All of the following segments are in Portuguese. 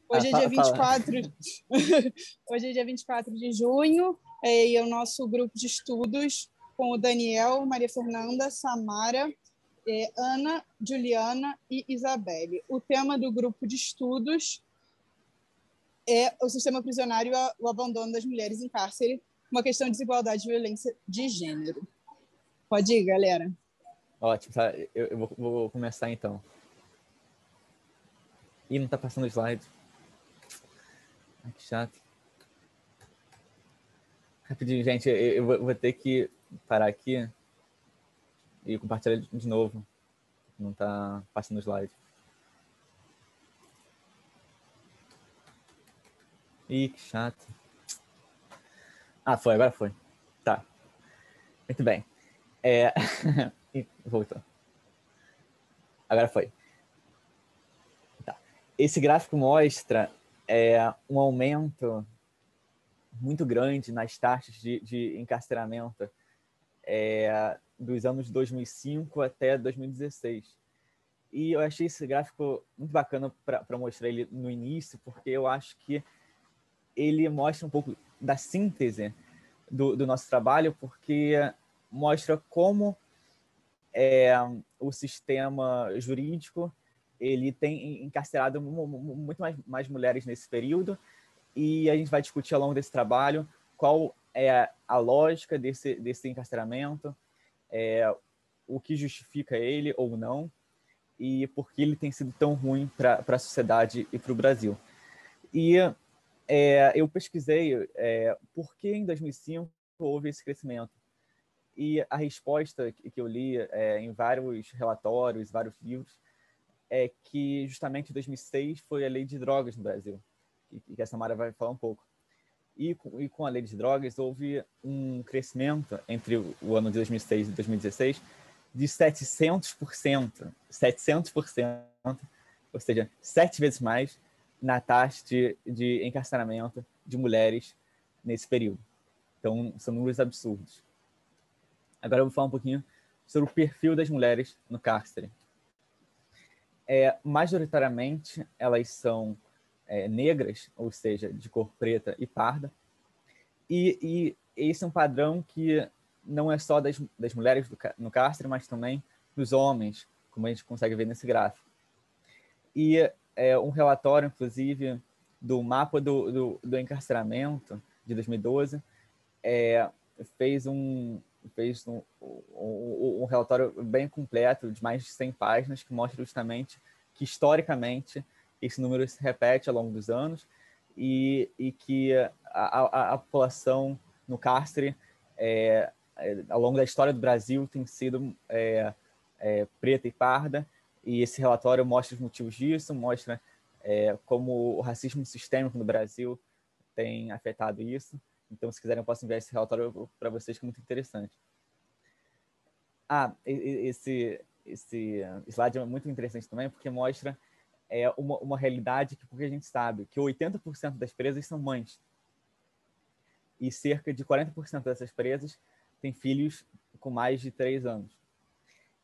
Hoje é dia Fala. 24, hoje é dia 24 de junho, e é o nosso grupo de estudos com o Daniel, Maria Fernanda, Samara, Ana, Juliana e Isabelle. O tema do grupo de estudos é o sistema prisional e o abandono das mulheres em cárcere, uma questão de desigualdade e violência de gênero. Pode ir, galera. Ótimo, tá? Eu vou começar então. Ih, não tá passando o slide. Ai, que chato. Rapidinho, gente, eu vou ter que parar aqui e compartilhar de novo. Não tá passando o slide. Ih, que chato. Ah, foi, agora foi. Tá. Muito bem. Ih, voltou. Agora foi. Tá. Esse gráfico mostra um aumento muito grande nas taxas de encarceramento dos anos 2005 até 2016. E eu achei esse gráfico muito bacana para mostrar ele no início, porque eu acho que ele mostra um pouco da síntese do nosso trabalho, porque mostra como o sistema jurídico ele tem encarcerado muito mais mulheres nesse período, e a gente vai discutir ao longo desse trabalho qual é a lógica desse encarceramento, o que justifica ele ou não, e por que ele tem sido tão ruim para a sociedade e para o Brasil. E eu pesquisei por que em 2005 houve esse crescimento. E a resposta que eu li em vários relatórios, vários livros, é que justamente em 2006 foi a lei de drogas no Brasil, que a Samara vai falar um pouco. E com a lei de drogas houve um crescimento entre o ano de 2006 e 2016 de 700%, 700%, ou seja, 7 vezes mais na taxa de encarceramento de mulheres nesse período. Então, são números absurdos. Agora eu vou falar um pouquinho sobre o perfil das mulheres no cárcere. Majoritariamente, elas são negras, ou seja, de cor preta e parda. E esse é um padrão que não é só das mulheres no cárcere, mas também dos homens, como a gente consegue ver nesse gráfico. E um relatório, inclusive, do mapa do encarceramento de 2012, fez um relatório bem completo, de mais de 100 páginas, que mostra justamente que, historicamente, esse número se repete ao longo dos anos e que a população no cárcere, ao longo da história do Brasil, tem sido preta e parda, e esse relatório mostra os motivos disso, mostra como o racismo sistêmico no Brasil tem afetado isso. Então, se quiserem, eu posso enviar esse relatório para vocês, que é muito interessante. Esse slide é muito interessante também, porque mostra uma realidade porque a gente sabe que 80% das presas são mães. E cerca de 40% dessas presas têm filhos com mais de 3 anos.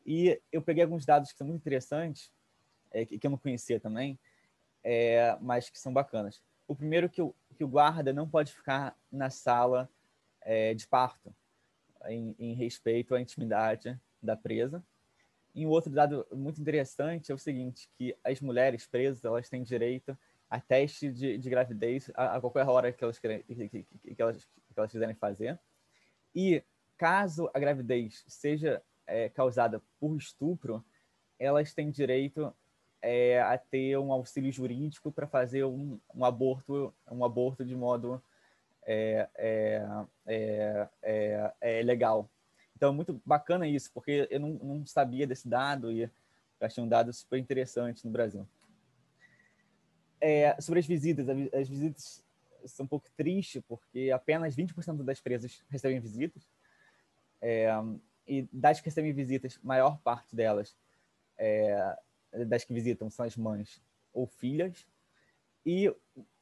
E eu peguei alguns dados que são muito interessantes, que eu não conhecia também, mas que são bacanas. O primeiro que o guarda não pode ficar na sala de parto, em respeito à intimidade da presa. E um outro dado muito interessante é o seguinte, que as mulheres presas, elas têm direito a teste de gravidez a qualquer hora que elas quiserem fazer. E caso a gravidez seja causada por estupro, elas têm direito a ter um auxílio jurídico para fazer um aborto de modo legal. Então, é muito bacana isso, porque eu não sabia desse dado e eu achei um dado super interessante no Brasil. Sobre as visitas são um pouco tristes, porque apenas 20% das presas recebem visitas. E das que recebem visitas, maior parte delas, das que visitam, são as mães ou filhas. E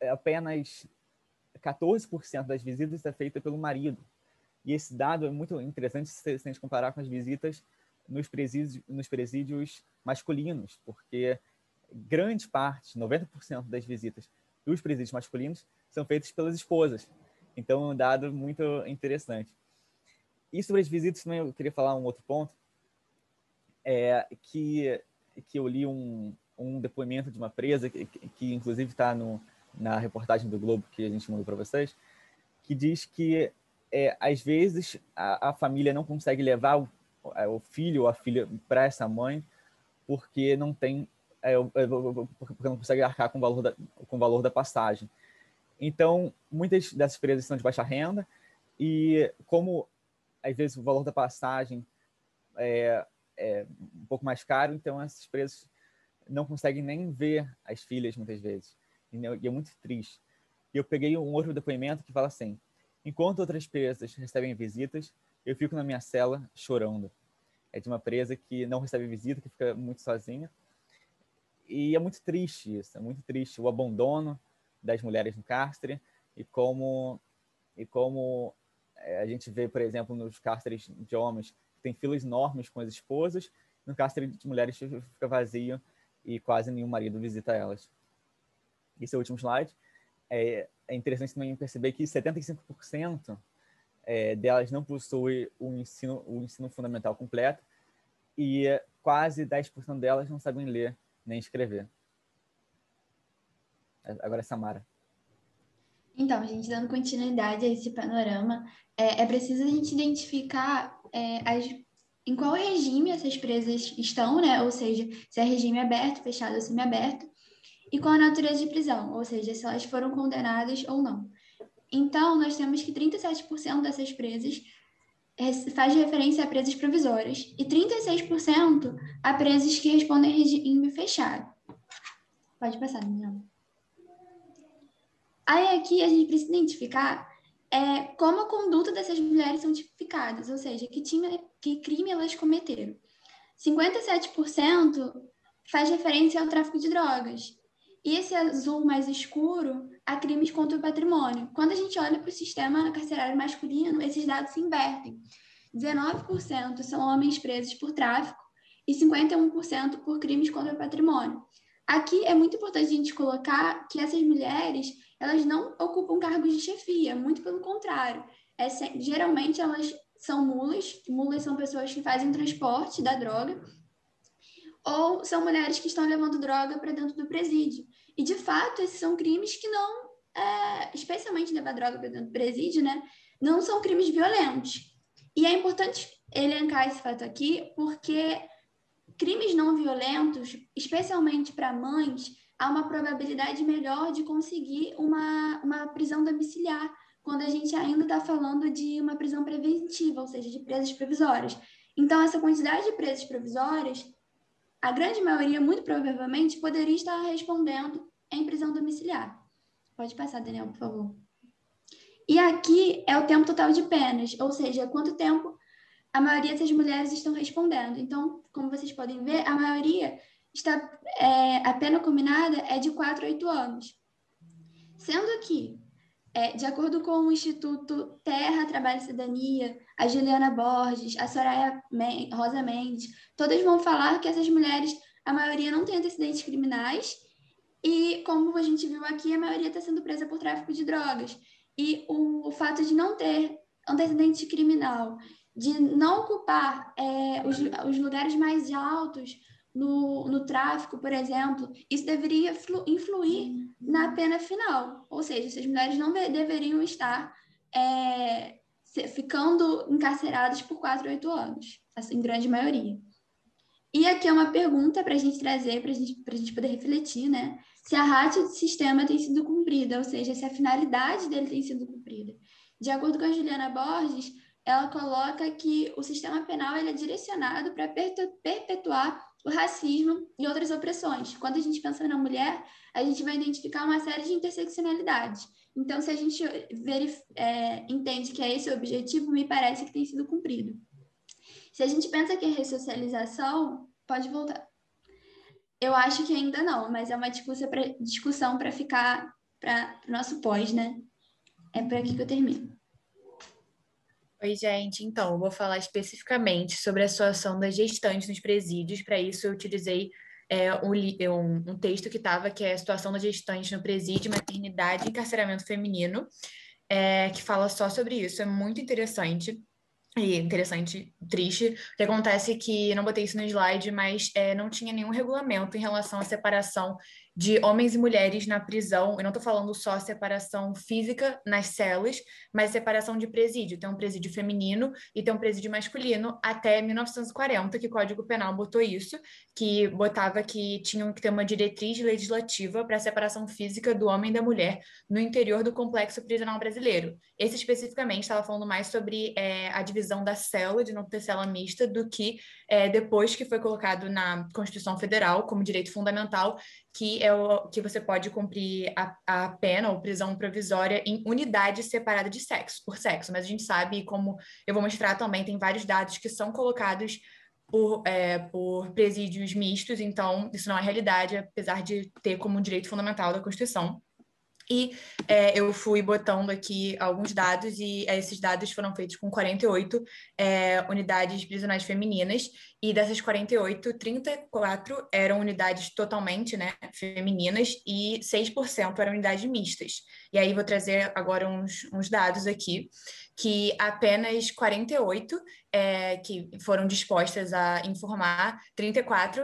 apenas 14% das visitas é feita pelo marido. E esse dado é muito interessante se a gente comparar com as visitas nos presídios masculinos, porque grande parte, 90% das visitas dos presídios masculinos são feitos pelas esposas. Então, é um dado muito interessante. E sobre as visitas também eu queria falar um outro ponto, que eu li um depoimento de uma presa, que inclusive está na reportagem do Globo que a gente mandou para vocês, que diz que, às vezes, a família não consegue levar o filho ou a filha para essa mãe porque não tem, porque não consegue arcar com o valor da passagem. Então, muitas dessas presas são de baixa renda e, como, às vezes, o valor da passagem é um pouco mais caro, então essas presas não conseguem nem ver as filhas, muitas vezes. E é muito triste. E eu peguei um outro depoimento que fala assim: enquanto outras presas recebem visitas, eu fico na minha cela chorando. É de uma presa que não recebe visita, que fica muito sozinha. E é muito triste isso, é muito triste o abandono das mulheres no cárcere e como a gente vê, por exemplo, nos cárceres de homens, que tem filas enormes com as esposas, no cárcere de mulheres fica vazio e quase nenhum marido visita elas. Esse é o último slide. É interessante também perceber que 75% delas não possuem o ensino fundamental completo e quase 10% delas não sabem ler nem escrever. Agora, Samara. Então, gente, dando continuidade a esse panorama, é preciso a gente identificar em qual regime essas presas estão, né? Ou seja, se é regime aberto, fechado ou semiaberto, e qual a natureza de prisão, ou seja, se elas foram condenadas ou não. Então, nós temos que 37% dessas presas faz referência a presas provisórias e 36% a presas que respondem a regime fechado. Pode passar, Daniela. Aí aqui a gente precisa identificar como a conduta dessas mulheres são tipificadas, ou seja, que crime elas cometeram. 57% faz referência ao tráfico de drogas. E esse azul mais escuro a crimes contra o patrimônio. Quando a gente olha para o sistema carcerário masculino, esses dados se invertem. 19% são homens presos por tráfico e 51% por crimes contra o patrimônio. Aqui é muito importante a gente colocar que essas mulheres, elas não ocupam cargos de chefia, muito pelo contrário. Geralmente elas são mulas são pessoas que fazem transporte da droga, ou são mulheres que estão levando droga para dentro do presídio. E, de fato, esses são crimes que não, especialmente levar droga para dentro do presídio, né, não são crimes violentos. E é importante elencar esse fato aqui, porque crimes não violentos, especialmente para mães, há uma probabilidade melhor de conseguir uma prisão domiciliar, quando a gente ainda está falando de uma prisão preventiva, ou seja, de presas provisórias. Então, essa quantidade de presas provisórias, a grande maioria, muito provavelmente, poderia estar respondendo em prisão domiciliar. Pode passar, Daniel, por favor. E aqui é o tempo total de penas, ou seja, quanto tempo a maioria dessas mulheres estão respondendo. Então, como vocês podem ver, a maioria a pena combinada é de 4 a 8 anos. Sendo que, de acordo com o Instituto Terra, Trabalho e Cidadania, a Juliana Borges, a Soraya Rosa Mendes, todas vão falar que essas mulheres, a maioria não tem antecedentes criminais e, como a gente viu aqui, a maioria está sendo presa por tráfico de drogas. E o fato de não ter antecedente criminal, de não ocupar os lugares mais altos no tráfico, por exemplo, isso deveria influir na pena final. Ou seja, essas mulheres não deveriam estar ficando encarceradas por 4 a 8 anos, assim, em grande maioria. E aqui é uma pergunta para a gente trazer, para a gente poder refletir, né? Se a ratio do sistema tem sido cumprida, ou seja, se a finalidade dele tem sido cumprida. De acordo com a Juliana Borges, ela coloca que o sistema penal ele é direcionado para perpetuar o racismo e outras opressões. Quando a gente pensa na mulher, a gente vai identificar uma série de interseccionalidades. Então, se a gente entende que é esse o objetivo, me parece que tem sido cumprido. Se a gente pensa que é ressocialização, pode voltar. Eu acho que ainda não, mas é uma discussão para ficar para o nosso pós, né? É por aqui que eu termino. Oi, gente. Então, eu vou falar especificamente sobre a situação das gestantes nos presídios. Para isso, eu utilizei um texto que estava, que é a situação das gestantes no presídio, maternidade e encarceramento feminino, que fala só sobre isso. É muito interessante. E interessante, triste, o que acontece é que, não botei isso no slide, mas não tinha nenhum regulamento em relação à separação de homens e mulheres na prisão. Eu não estou falando só separação física nas celas, mas separação de presídio. Tem um presídio feminino e tem um presídio masculino até 1940, que o Código Penal botou isso, que botava que tinham que ter uma diretriz legislativa para a separação física do homem e da mulher no interior do complexo prisional brasileiro. Esse especificamente estava falando mais sobre a divisão da cela, de não ter cela mista, do que depois que foi colocado na Constituição Federal como direito fundamental, que é o que você pode cumprir a pena ou prisão provisória em unidade separada de sexo, por sexo. Mas a gente sabe, como eu vou mostrar também, tem vários dados que são colocados por presídios mistos, então isso não é realidade, apesar de ter como direito fundamental da Constituição. E eu fui botando aqui alguns dados, e esses dados foram feitos com 48 unidades prisionais femininas, e dessas 48, 34 eram unidades totalmente, né, femininas, e 6% eram unidades mistas. E aí vou trazer agora uns dados aqui, que apenas 48 que foram dispostas a informar, 34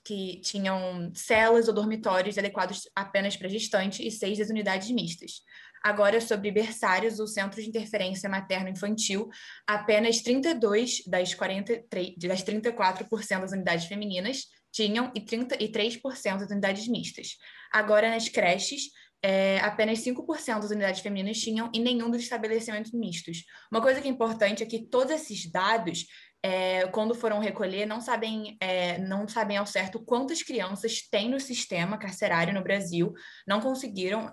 que tinham celas ou dormitórios adequados apenas para gestante e 6 das unidades mistas. Agora, sobre berçários ou centros de interferência materno-infantil, apenas 32 das 34% das unidades femininas tinham e 33% das unidades mistas. Agora, nas creches, apenas 5% das unidades femininas tinham e nenhum dos estabelecimentos mistos. Uma coisa que é importante é que todos esses dados quando foram recolher, não sabem ao certo quantas crianças tem no sistema carcerário no Brasil, não conseguiram.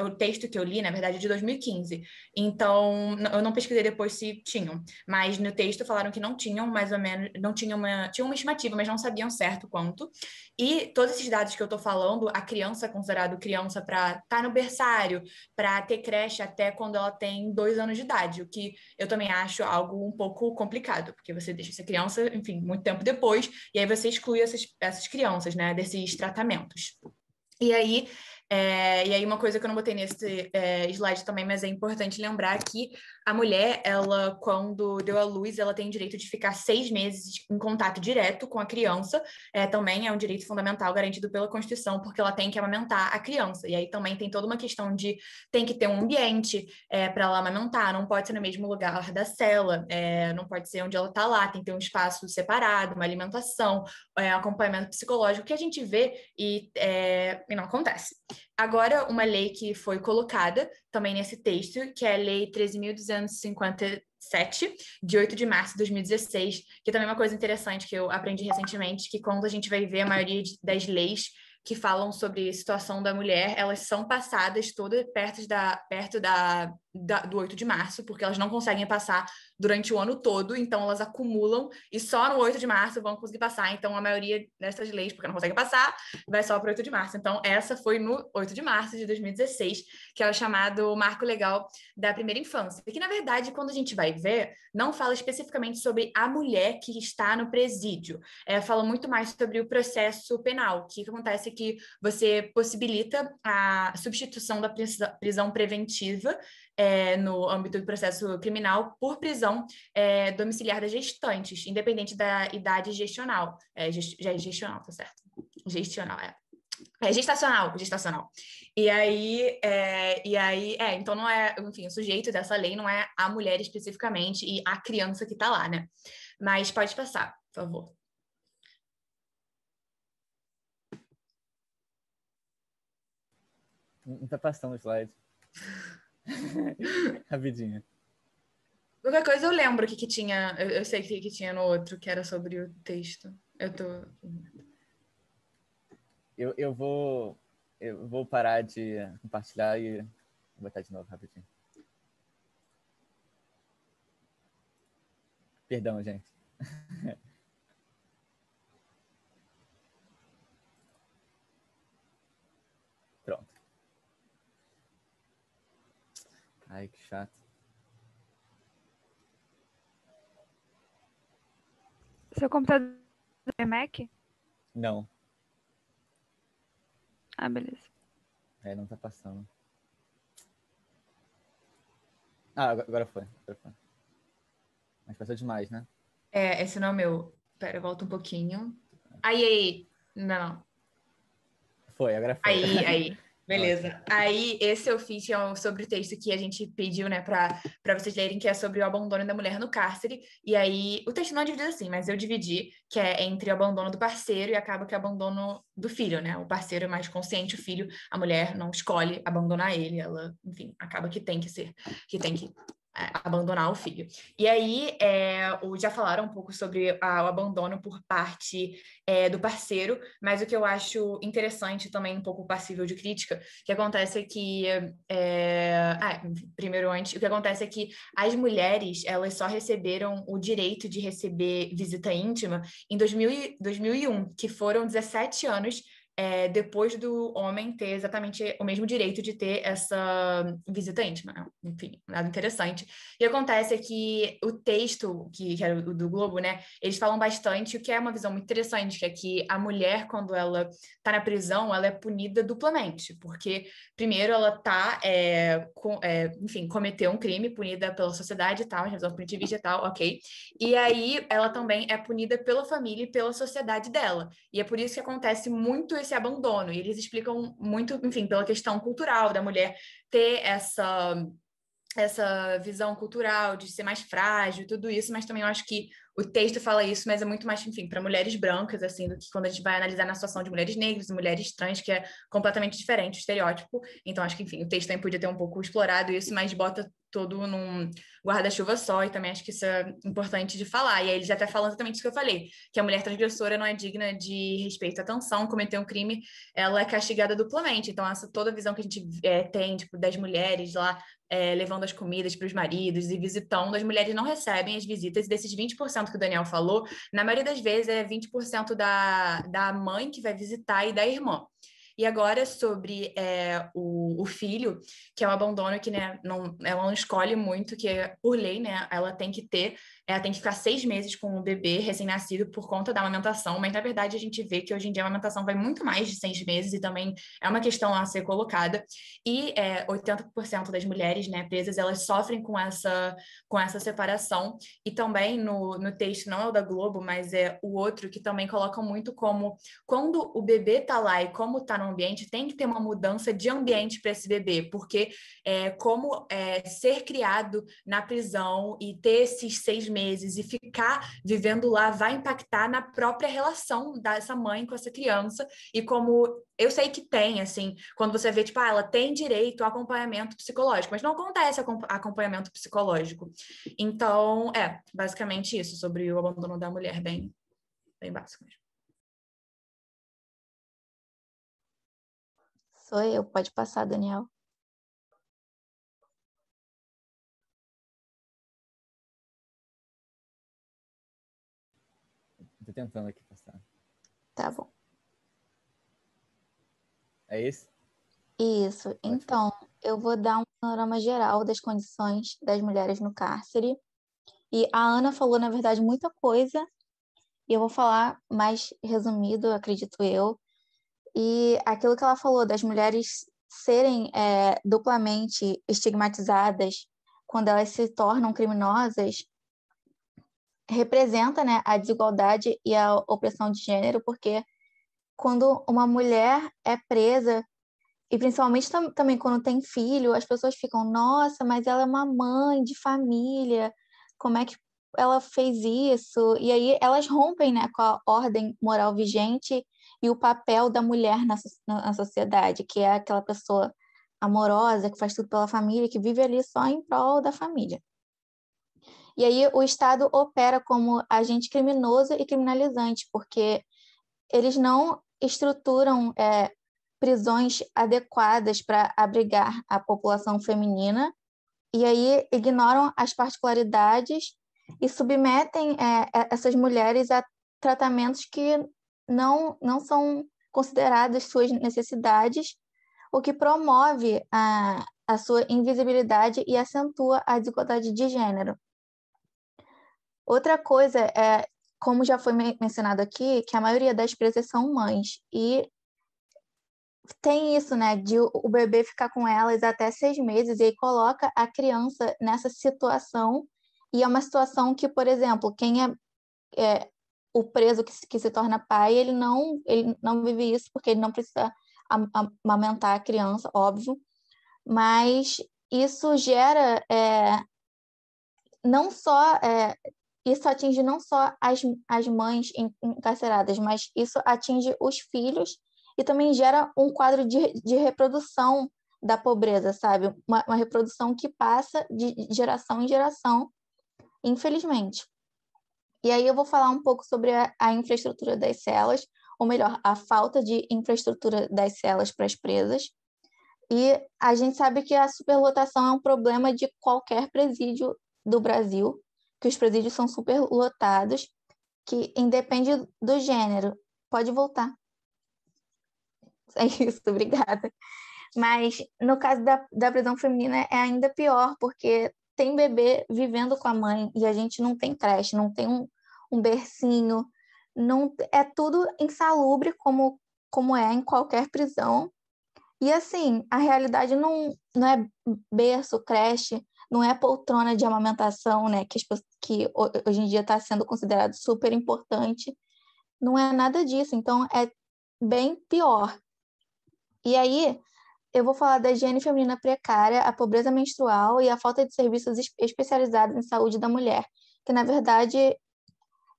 O texto que eu li, na verdade, é de 2015, então eu não pesquisei depois se tinham, mas no texto falaram que não tinham, mais ou menos, não tinham tinha uma estimativa, mas não sabiam certo quanto. E todos esses dados que eu estou falando, a criança é considerada criança para estar no berçário, para ter creche até quando ela tem 2 anos de idade, o que eu também acho algo um pouco complicado, porque você deixa essa criança, enfim, muito tempo depois, e aí você exclui essas crianças, né, desses tratamentos. E aí, uma coisa que eu não botei nesse slide também, mas é importante lembrar que a mulher, ela, quando deu à luz, ela tem o direito de ficar 6 meses em contato direto com a criança, também é um direito fundamental garantido pela Constituição, porque ela tem que amamentar a criança. E aí também tem toda uma questão de tem que ter um ambiente para ela amamentar, não pode ser no mesmo lugar da cela, não pode ser onde ela está lá, tem que ter um espaço separado, uma alimentação, acompanhamento psicológico, que a gente vê e não acontece. Agora, uma lei que foi colocada também nesse texto, que é a Lei 13.257, de 8 de março de 2016, que também é uma coisa interessante que eu aprendi recentemente, que quando a gente vai ver a maioria das leis que falam sobre a situação da mulher, elas são passadas todas perto do 8 de março, porque elas não conseguem passar durante o ano todo, então elas acumulam e só no 8 de março vão conseguir passar. Então, a maioria dessas leis, porque não conseguem passar, vai só para o 8 de março. Então, essa foi no 8 de março de 2016, que é o chamado Marco Legal da Primeira Infância. Que, na verdade, quando a gente vai ver, não fala especificamente sobre a mulher que está no presídio. Fala muito mais sobre o processo penal, que acontece que você possibilita a substituição da prisão preventiva no âmbito do processo criminal por prisão domiciliar das gestantes, independente da idade gestional. Gestional, tá certo? Gestional, gestacional. E aí, então não é, enfim, o sujeito dessa lei não é a mulher especificamente e a criança que tá lá, né? Mas pode passar, por favor. Não tá passando o slide. Rapidinho. Qualquer coisa eu lembro que tinha. Eu sei que tinha no outro, que era sobre o texto. Eu vou parar de compartilhar e vou botar de novo rapidinho. Perdão, gente. Pronto. Ai, que chato. Seu computador é Mac? Não, Ah, beleza. Não tá passando. Ah, agora foi. Mas passou demais, né? Esse não é o meu. Pera, volta um pouquinho. Aí. Não. Foi, agora foi. Aí. Beleza. Aí, esse eu fiz que é sobre o texto que a gente pediu, né, para vocês lerem, que é sobre o abandono da mulher no cárcere. E aí, o texto não é dividido assim, mas eu dividi, que é entre o abandono do parceiro e acaba que é o abandono do filho, né? O parceiro é mais consciente, o filho, a mulher não escolhe abandonar ele, ela, enfim, acaba que tem que ser, que tem que abandonar o filho. E aí, já falaram um pouco sobre o abandono por parte do parceiro, mas o que eu acho interessante também, um pouco passível de crítica, que acontece é que, primeiro antes, o que acontece é que as mulheres, elas só receberam o direito de receber visita íntima em 2001, que foram 17 anos depois do homem ter exatamente o mesmo direito de ter essa visita íntima, né? Enfim, nada interessante. E acontece é que o texto, que era o do Globo, né, eles falam bastante, o que é uma visão muito interessante, que é que a mulher, quando ela está na prisão, ela é punida duplamente, porque, primeiro, ela está, enfim, cometeu um crime, punida pela sociedade e tal, revisão punitivista e tal, ok. E aí, ela também é punida pela família e pela sociedade dela. E é por isso que acontece muito esse abandono. E eles explicam muito, enfim, pela questão cultural da mulher ter essa visão cultural de ser mais frágil, tudo isso, mas também eu acho que o texto fala isso, mas é muito mais, enfim, para mulheres brancas, assim, do que quando a gente vai analisar na situação de mulheres negras e mulheres trans, que é completamente diferente o estereótipo. Então, acho que, enfim, o texto também podia ter um pouco explorado isso, mas bota todo num guarda-chuva só, e também acho que isso é importante de falar. E aí eles até falam exatamente isso que eu falei, que a mulher transgressora não é digna de respeito e atenção, cometeu um crime, ela é castigada duplamente. Então, essa toda a visão que a gente tem, tipo, das mulheres lá, levando as comidas para os maridos e visitando, as mulheres não recebem as visitas, e desses 20% que o Daniel falou, na maioria das vezes é 20% da mãe que vai visitar e da irmã. E agora sobre o filho, que é o abandono que, né, ela não escolhe muito, que é por lei, né, ela tem que ficar 6 meses com o bebê recém-nascido por conta da amamentação, mas na verdade a gente vê que hoje em dia a amamentação vai muito mais de 6 meses e também é uma questão a ser colocada. E 80% das mulheres, né, presas, elas sofrem com essa separação. E também no texto, não é o da Globo, mas é o outro, que também colocam muito como quando o bebê tá lá e como tá no ambiente, tem que ter uma mudança de ambiente para esse bebê, porque ser criado na prisão e ter esses 6 meses e ficar vivendo lá vai impactar na própria relação dessa mãe com essa criança. E como eu sei que tem, assim, quando você vê, tipo, ela tem direito a acompanhamento psicológico, mas não acontece acompanhamento psicológico. Então, basicamente isso, sobre o abandono da mulher, bem, bem básico mesmo. Sou eu, pode passar, Daniel. Tô tentando aqui passar. Tá bom. É isso? Isso. Então, eu vou dar um panorama geral das condições das mulheres no cárcere. E a Ana falou, na verdade, muita coisa, e eu vou falar mais resumido, acredito eu. E aquilo que ela falou das mulheres serem duplamente estigmatizadas quando elas se tornam criminosas representa, né, a desigualdade e a opressão de gênero, porque quando uma mulher é presa, e principalmente também quando tem filho, as pessoas ficam, nossa, mas ela é uma mãe de família, como é que ela fez isso? E aí elas rompem, né, com a ordem moral vigente e o papel da mulher na sociedade, que é aquela pessoa amorosa, que faz tudo pela família, que vive ali só em prol da família. E aí o Estado opera como agente criminoso e criminalizante, porque eles não estruturam prisões adequadas para abrigar a população feminina, e aí ignoram as particularidades e submetem essas mulheres a tratamentos que não são considerados suas necessidades, o que promove a sua invisibilidade e acentua a desigualdade de gênero. Outra coisa é, como já foi mencionado aqui, que a maioria das presas são mães, e tem isso, né, de o bebê ficar com elas até 6 meses, e aí coloca a criança nessa situação, e é uma situação que, por exemplo, quem é o preso que se torna pai, ele não vive isso, porque ele não precisa amamentar a criança, óbvio, mas isso gera não só isso atinge não só as mães encarceradas, mas isso atinge os filhos e também gera um quadro de reprodução da pobreza, sabe? Uma reprodução que passa de geração em geração, infelizmente. E aí eu vou falar um pouco sobre a infraestrutura das celas, ou melhor, a falta de infraestrutura das celas para as presas. E a gente sabe que a superlotação é um problema de qualquer presídio do Brasil, que os presídios são superlotados, que independe do gênero. Pode voltar. É isso, obrigada. Mas no caso da prisão feminina é ainda pior, porque tem bebê vivendo com a mãe e a gente não tem creche, não tem um bercinho, não, é tudo insalubre como é em qualquer prisão. E assim, a realidade não é berço, creche, não é poltrona de amamentação, né, que hoje em dia está sendo considerado super importante. Não é nada disso, então é bem pior. E aí, eu vou falar da higiene feminina precária, a pobreza menstrual e a falta de serviços especializados em saúde da mulher, que, na verdade,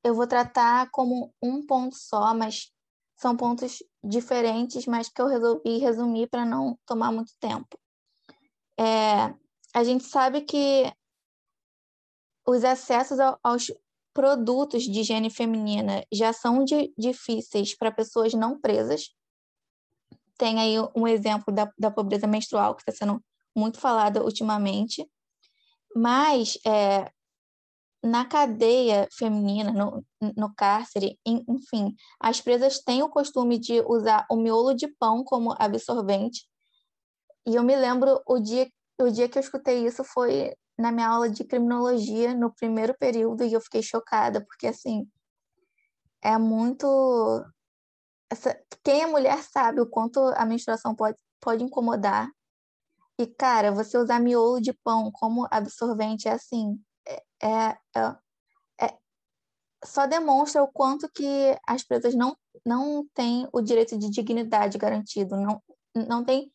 eu vou tratar como um ponto só, mas são pontos diferentes, mas que eu resolvi resumir para não tomar muito tempo. A gente sabe que os acessos aos produtos de higiene feminina já são difíceis para pessoas não presas. Tem aí um exemplo da pobreza menstrual, que está sendo muito falada ultimamente, mas na cadeia feminina, no cárcere, enfim, as presas têm o costume de usar o miolo de pão como absorvente, e eu me lembro o dia que eu escutei isso foi na minha aula de criminologia, no primeiro período, e eu fiquei chocada, porque, assim, é muito... Quem é mulher sabe o quanto a menstruação pode incomodar. E, cara, você usar miolo de pão como absorvente é assim, só demonstra o quanto que as presas não têm o direito de dignidade garantido, não tem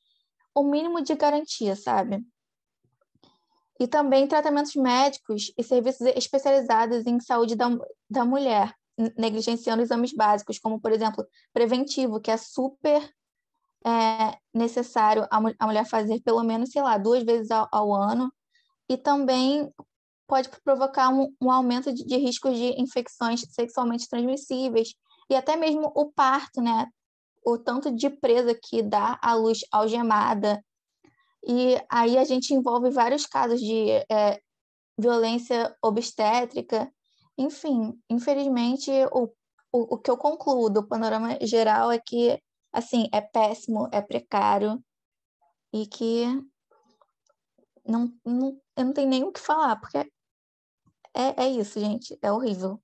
o mínimo de garantia, sabe? E também tratamentos médicos e serviços especializados em saúde da mulher, negligenciando exames básicos, como, por exemplo, preventivo, que é super necessário a mulher fazer pelo menos, 2 vezes ao ano, e também pode provocar um aumento de riscos de infecções sexualmente transmissíveis, e até mesmo o parto, né? O tanto de presa que dá à luz algemada. E aí a gente envolve vários casos de violência obstétrica. Enfim, infelizmente, o que eu concluo do panorama geral é que, assim, é péssimo, é precário, e que eu não tenho nem o que falar, porque é isso, gente, é horrível.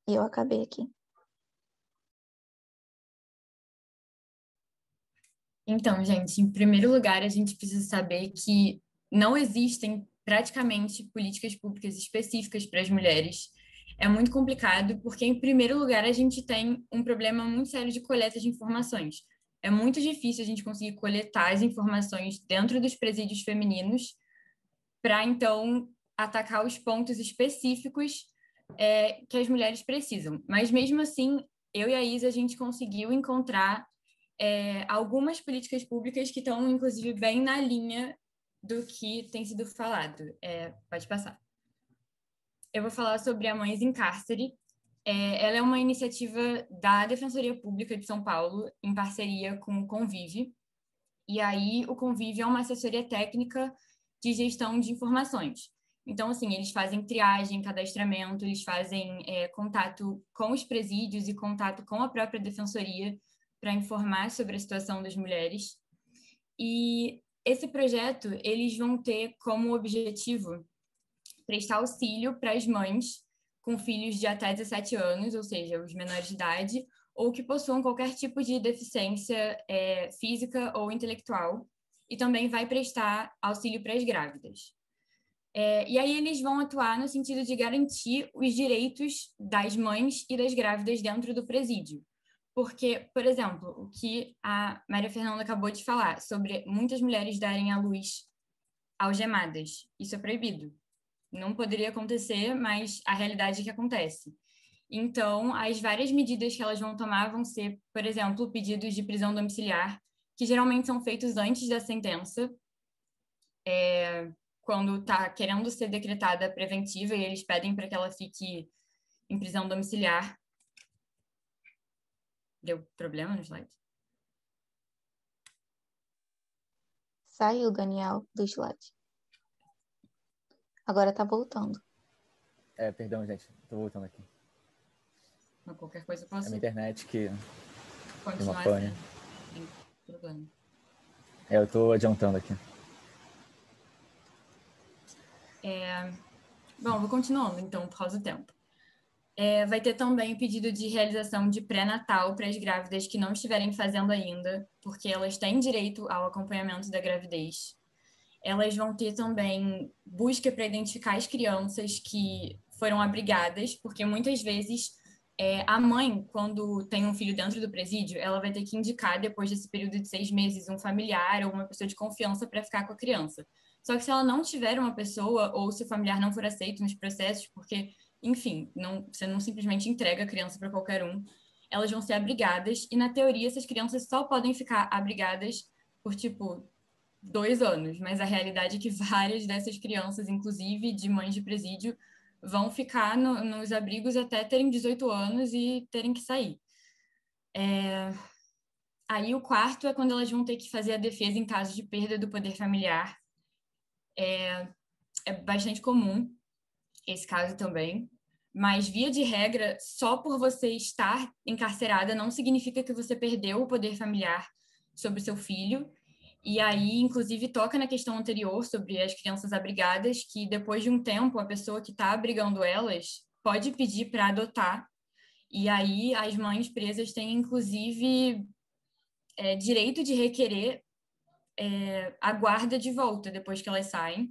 E eu acabei aqui. Então, gente, em primeiro lugar, a gente precisa saber que não existem praticamente políticas públicas específicas para as mulheres. É muito complicado, porque, em primeiro lugar, a gente tem um problema muito sério de coleta de informações. É muito difícil a gente conseguir coletar as informações dentro dos presídios femininos para, então, atacar os pontos específicos que as mulheres precisam. Mas, mesmo assim, eu e a Isa, a gente conseguiu encontrar algumas políticas públicas que estão, inclusive, bem na linha do que tem sido falado. Pode passar. Eu vou falar sobre a Mães em Cárcere. Ela é uma iniciativa da Defensoria Pública de São Paulo, em parceria com o Convive. E aí, o Convive é uma assessoria técnica de gestão de informações. Então, assim, eles fazem triagem, cadastramento, eles fazem contato com os presídios e contato com a própria defensoria para informar sobre a situação das mulheres. E esse projeto, eles vão ter como objetivo prestar auxílio para as mães com filhos de até 17 anos, ou seja, os menores de idade, ou que possuam qualquer tipo de deficiência física ou intelectual, e também vai prestar auxílio para as grávidas. E aí eles vão atuar no sentido de garantir os direitos das mães e das grávidas dentro do presídio. Porque, por exemplo, o que a Maria Fernanda acabou de falar sobre muitas mulheres darem à luz algemadas, isso é proibido. Não poderia acontecer, mas a realidade é que acontece. Então, as várias medidas que elas vão tomar vão ser, por exemplo, pedidos de prisão domiciliar, que geralmente são feitos antes da sentença, quando está querendo ser decretada preventiva e eles pedem para que ela fique em prisão domiciliar. Deu problema no slide? Saiu, Daniel, do slide. Agora tá voltando. Perdão, gente. Tô voltando aqui. Mas qualquer coisa eu posso... É minha internet que... continuar pane. assim. Não tem problema. Eu tô adiantando aqui. Bom, vou continuando, então, por causa do tempo. Vai ter também o pedido de realização de pré-natal para as grávidas que não estiverem fazendo ainda, porque elas têm direito ao acompanhamento da gravidez. Elas vão ter também busca para identificar as crianças que foram abrigadas, porque muitas vezes a mãe, quando tem um filho dentro do presídio, ela vai ter que indicar, depois desse período de 6 meses, um familiar ou uma pessoa de confiança para ficar com a criança. Só que se ela não tiver uma pessoa, ou se o familiar não for aceito nos processos, porque, enfim, você não simplesmente entrega a criança para qualquer um, elas vão ser abrigadas, e na teoria essas crianças só podem ficar abrigadas por, 2 anos, mas a realidade é que várias dessas crianças, inclusive de mães de presídio, vão ficar nos abrigos até terem 18 anos e terem que sair. Aí o quarto é quando elas vão ter que fazer a defesa em caso de perda do poder familiar. É bastante comum esse caso também, mas via de regra, só por você estar encarcerada não significa que você perdeu o poder familiar sobre o seu filho. E aí, inclusive, toca na questão anterior sobre as crianças abrigadas, que depois de um tempo, a pessoa que está abrigando elas pode pedir para adotar. E aí, as mães presas têm, inclusive, direito de requerer a guarda de volta depois que elas saem.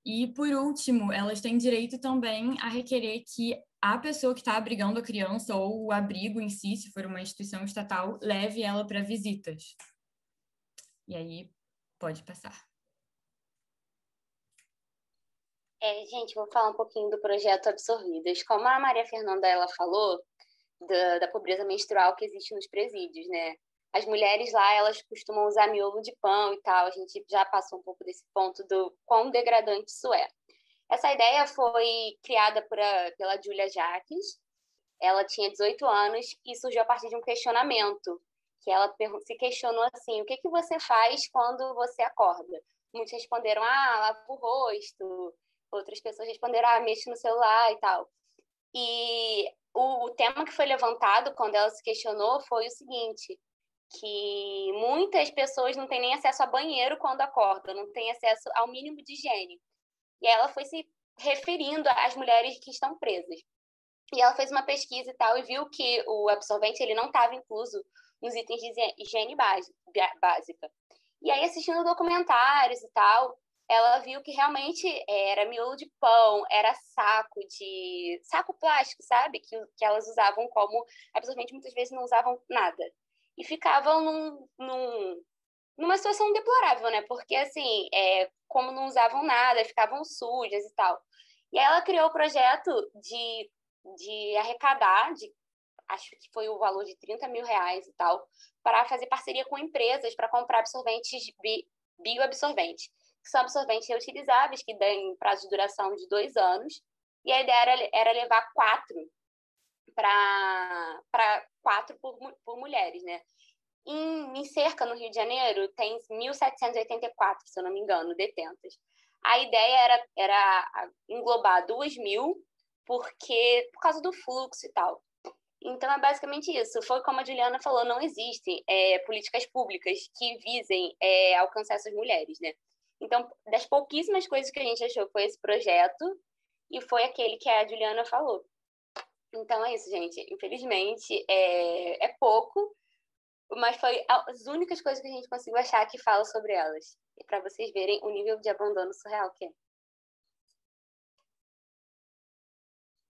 E, por último, elas têm direito também a requerer que a pessoa que está abrigando a criança, ou o abrigo em si, se for uma instituição estatal, leve ela para visitas. E aí, pode passar. Gente, vou falar um pouquinho do projeto Absorvidas. Como a Maria Fernanda ela falou, da pobreza menstrual que existe nos presídios, né? As mulheres lá, elas costumam usar miolo de pão e tal. A gente já passou um pouco desse ponto do quão degradante isso é. Essa ideia foi criada pela Julia Jacques. Ela tinha 18 anos e surgiu a partir de um questionamento, que ela se questionou assim: o que você faz quando você acorda? Muitos responderam: lavo o rosto. Outras pessoas responderam: mexe no celular e tal. E o tema que foi levantado quando ela se questionou foi o seguinte: que muitas pessoas não têm nem acesso a banheiro quando acordam, não têm acesso ao mínimo de higiene. E ela foi se referindo às mulheres que estão presas. E ela fez uma pesquisa e tal, e viu que o absorvente ele não estava incluso nos itens de higiene básica. E aí, assistindo documentários e tal, ela viu que realmente era miolo de pão, era saco plástico, sabe? Que elas usavam como absorvente, muitas vezes não usavam nada. E ficavam numa situação deplorável, né? Porque, assim, como não usavam nada, ficavam sujas e tal. E aí ela criou o projeto de arrecadar, acho que foi o valor de 30 mil reais e tal, para fazer parceria com empresas para comprar absorventes bioabsorventes, que são absorventes reutilizáveis, que têm prazo de duração de 2 anos, e a ideia era levar 4 para 4 por mulheres, né? Em Cerca, no Rio de Janeiro, tem 1.784, se eu não me engano, detentas. A ideia era englobar 2.000, por causa do fluxo e tal. Então, é basicamente isso. Foi como a Juliana falou, não existem políticas públicas que visem alcançar essas mulheres, né? Então, das pouquíssimas coisas que a gente achou foi esse projeto e foi aquele que a Juliana falou. Então é isso, gente. Infelizmente, é pouco, mas foi as únicas coisas que a gente conseguiu achar que fala sobre elas. E para vocês verem o nível de abandono surreal que é.